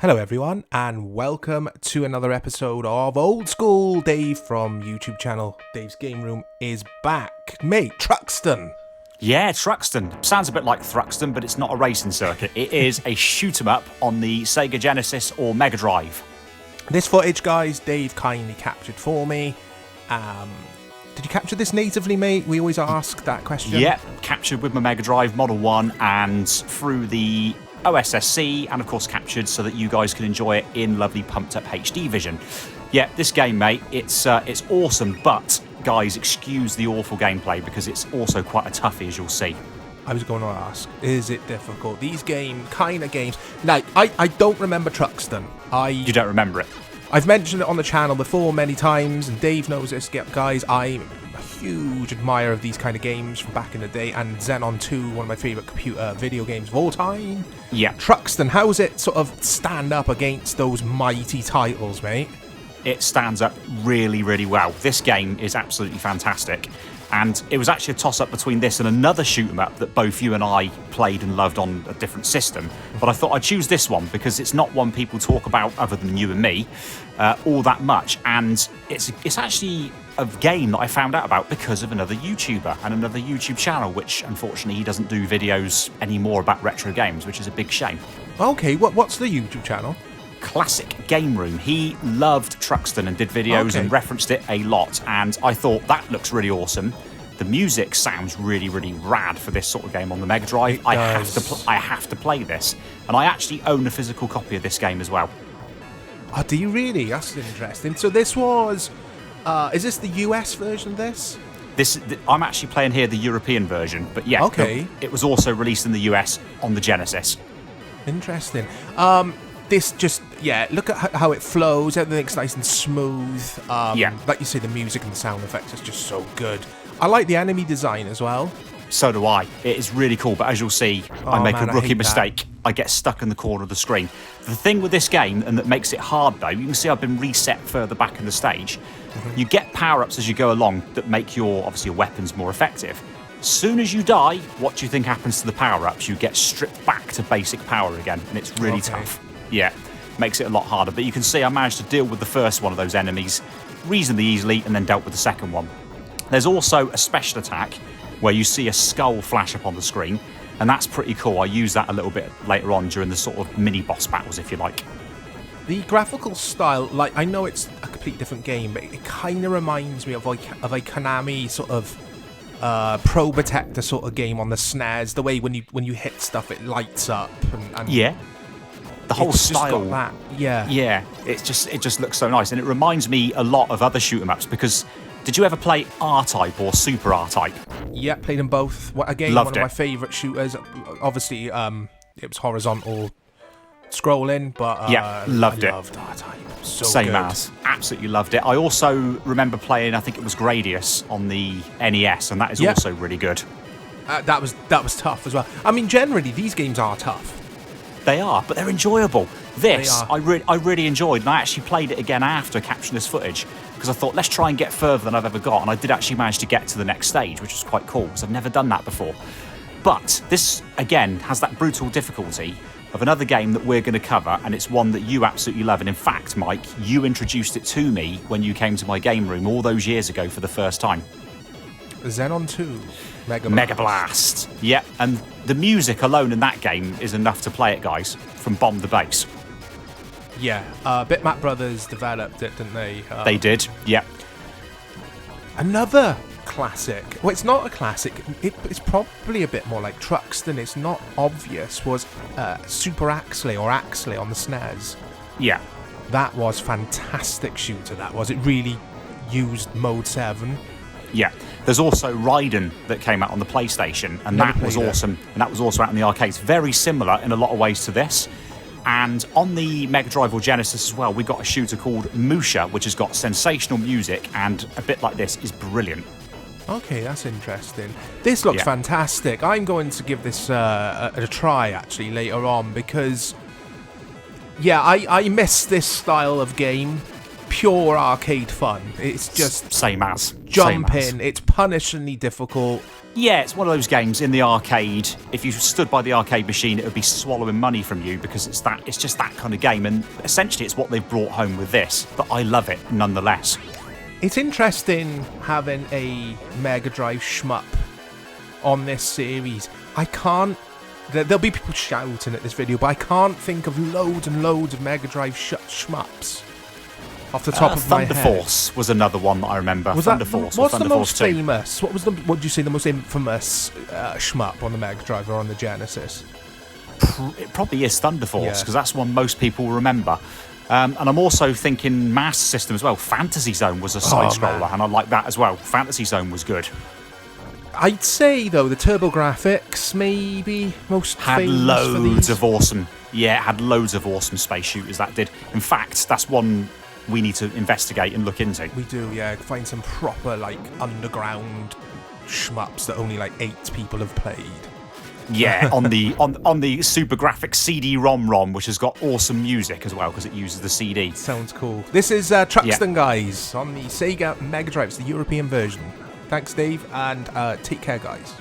Hello everyone, and welcome to another episode of Old School Dave from YouTube channel. Dave's Game Room is back. Mate, Truxton. Yeah, Truxton. Sounds a bit like Truxton, but it's not a racing circuit. It is a shoot-'em-up on the Sega Genesis or Mega Drive. This footage, guys, Dave kindly captured for me. Did you capture this natively, mate? We always ask that question. Yeah, captured with my Mega Drive Model 1 and through the OSSC, and of course captured so that you guys can enjoy it in lovely pumped up HD vision. Yeah, this game, mate, it's awesome, but guys, excuse the awful gameplay because it's also quite a toughie, as you'll see. I was going to ask, is it difficult? These kind of games, like, I don't remember Truxton. You don't remember it? I've mentioned it on the channel before many times, and Dave knows this, guys. I'm a huge admirer of these kind of games from back in the day, and Xenon 2, one of my favourite computer video games of all time. Yeah. Truxton, how does it sort of stand up against those mighty titles, mate? It stands up really, really well. This game is absolutely fantastic. And it was actually a toss-up between this and another shoot-'em-up that both you and I played and loved on a different system. But I thought I'd choose this one because it's not one people talk about, other than you and me, all that much. And it's actually a game that I found out about because of another YouTuber and another YouTube channel, which unfortunately he doesn't do videos anymore about retro games, which is a big shame. Okay, what's the YouTube channel? Classic Game Room. He loved Truxton and did videos and referenced it a lot, and I thought that looks really awesome. The music sounds really, really rad for this sort of game on the Mega Drive. I have to play this, and I actually own a physical copy of this game as well. Oh, do you really? That's interesting. So this was, is this the US version of this? I'm actually playing here the European version, but yeah, it was also released in the US on the Genesis. Interesting. This just, look at how it flows. Everything's nice and smooth. Like you say, the music and the sound effects is just so good. I like the enemy design as well. So do I. It is really cool, but as you'll see, I make a rookie mistake. I get stuck in the corner of the screen. The thing with this game, and that makes it hard though, you can see I've been reset further back in the stage. You get power-ups as you go along that make your weapons more effective. As soon as you die, what do you think happens to the power-ups? You get stripped back to basic power again, and it's really tough. Yeah, makes it a lot harder. But you can see I managed to deal with the first one of those enemies reasonably easily and then dealt with the second one. There's also a special attack where you see a skull flash up on the screen, and that's pretty cool. I use that a little bit later on during the sort of mini-boss battles, if you like. The graphical style, like, I know it's a completely different game, but it kind of reminds me of a Konami sort of Pro Protector sort of game on the SNES. The way when you hit stuff, it lights up. And yeah. The whole style, got that. It just looks so nice, and it reminds me a lot of other shoot-'em-ups. Because did you ever play R-Type or Super R-Type? Yeah, played them both. Again, one of my favourite shooters. Obviously, it was horizontal scrolling, but loved R-Type. So same good. as, absolutely loved it. I also remember playing, I think it was Gradius on the NES, and that is also really good. That was tough as well. I mean, generally these games are tough. They are, but they're enjoyable. This, I really enjoyed, and I actually played it again after capturing this footage, because I thought, let's try and get further than I've ever got, and I did actually manage to get to the next stage, which was quite cool, because I've never done that before. But this, again, has that brutal difficulty of another game that we're going to cover, and it's one that you absolutely love, and in fact, Mike, you introduced it to me when you came to my game room all those years ago for the first time. Xenon 2. Mega Blast. Yeah, and the music alone in that game is enough to play it, guys, from Bomb the Bass. Yeah, Bitmap Brothers developed it, didn't they? They did, yeah. Another classic. Well, it's not a classic. It's probably a bit more like Truxton. It's not obvious. Was Super Axley or Axley on the SNES. Yeah. That was fantastic shooter, that was. It really used Mode 7. Yeah. There's also Raiden that came out on the PlayStation, and that was awesome. And that was also out in the arcades. Very similar in a lot of ways to this. And on the Mega Drive or Genesis as well, we got a shooter called Musha, which has got sensational music, and a bit like this is brilliant. Okay, that's interesting. This looks fantastic. I'm going to give this a try, actually, later on, because, I miss this style of game pure arcade fun. It's just Same as. jumping. It's punishingly difficult. Yeah, it's one of those games in the arcade. If you stood by the arcade machine, it would be swallowing money from you because it's just that kind of game. And essentially, it's what they've brought home with this. But I love it nonetheless. It's interesting having a Mega Drive shmup on this series. I can't. There'll be people shouting at this video, but I can't think of loads and loads of Mega Drive shmups off the top of my head. Thunder Force was another one that I remember. Thunder Force. What's Thunder the most Force 2. famous? What do you say the most infamous shmup on the Mega Drive or on the Genesis? It probably is Thunder Force, Yeah. because that's one most people remember. And I'm also thinking Master System as well. Fantasy Zone was a side-scroller, man. and I like that as well. Fantasy Zone was good. I'd say, though, the TurboGrafx maybe most Had famous for loads these. of awesome... Yeah, it had loads of awesome space shooters, that did. In fact, that's one we need to investigate and look into. We do, yeah. Find some proper, like, underground shmups that only, like, 8 people have played. Yeah, on the Super Graphics CD-ROM, which has got awesome music as well, because it uses the CD. Sounds cool. This is Truxton, guys, on the Sega Mega Drive. It's the European version. Thanks, Dave, and take care, guys.